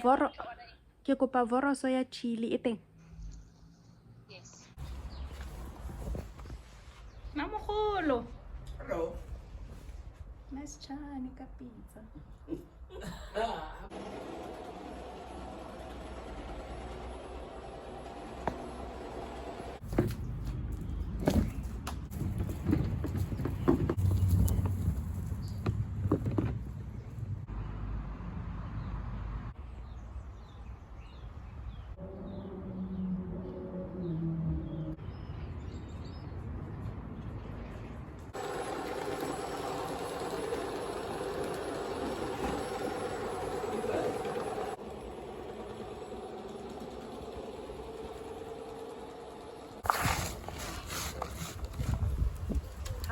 Voro, ke kopa voroso ya chili e teng. Yes. Mmamogolo. Hello. Nice chani ka pizza.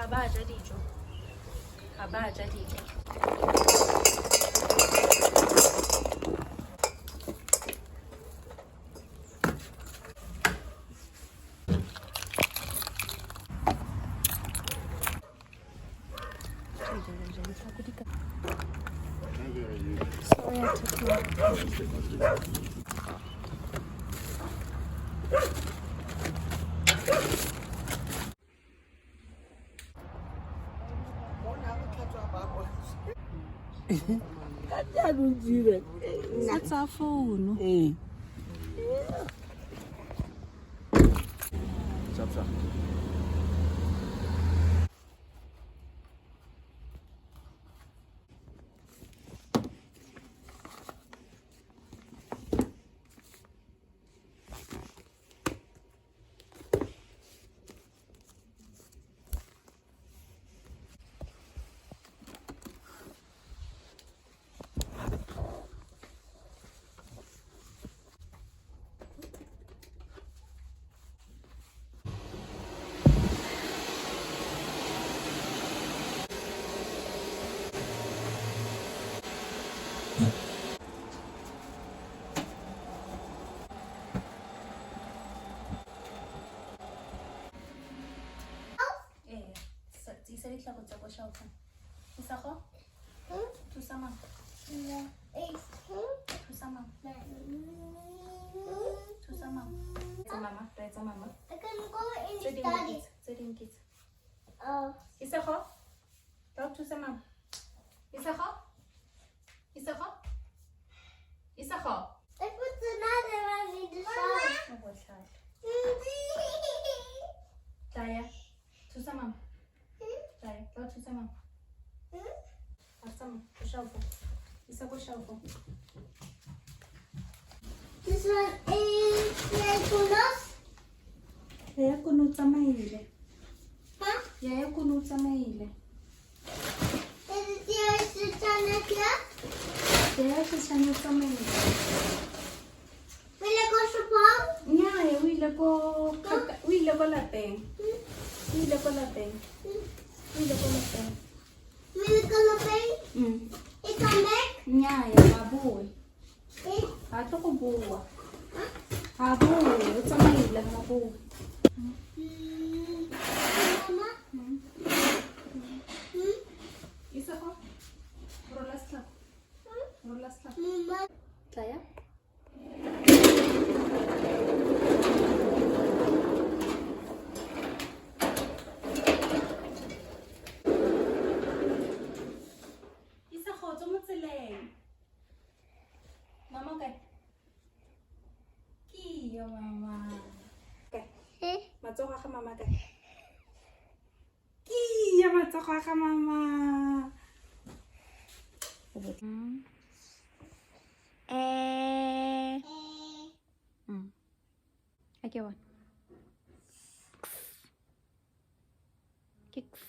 Ha ba ja dijo. Ha ba ja dijo. What's our phone? Isa ditlhago tsa ko shelf. Isa go? Thusa mama. Thusa mama. Thusa mama. Tsa mama. Tsa mama. I can go and study. Sitting kids. Oh. Isa go? Talk to mama. Isa go? Isa go? Isa go? I put another one in the shower. Oh, what's that? Taya. Thusa mama. Taya. Talk to mama. Awesome. Go shelf. Isa go shelf. This one is Kunos. Yaya kuno tsamaile. Huh? Yaya kuno tsamaile. Is it your Setswana club? Yaya ke tsana tsamaile. Will I go shopong? Nnyaa, o ile ko lapeng. O ile ko lapeng. Will I go shopping? It's on back? Nnyaa, ga boe. Eh? Ga tlo go boa. Ga boe, o tsamaile ga boe. Mama? Isa go? Rola slap. Rola slap. Mama? Taya? Isa go, tswa mo tseleng. Mama kae? Kiyo mama. Kae? Eh? Matsogo a ga mama kae? Kiyo matsogo a ga mama. Okay, one. Kicks.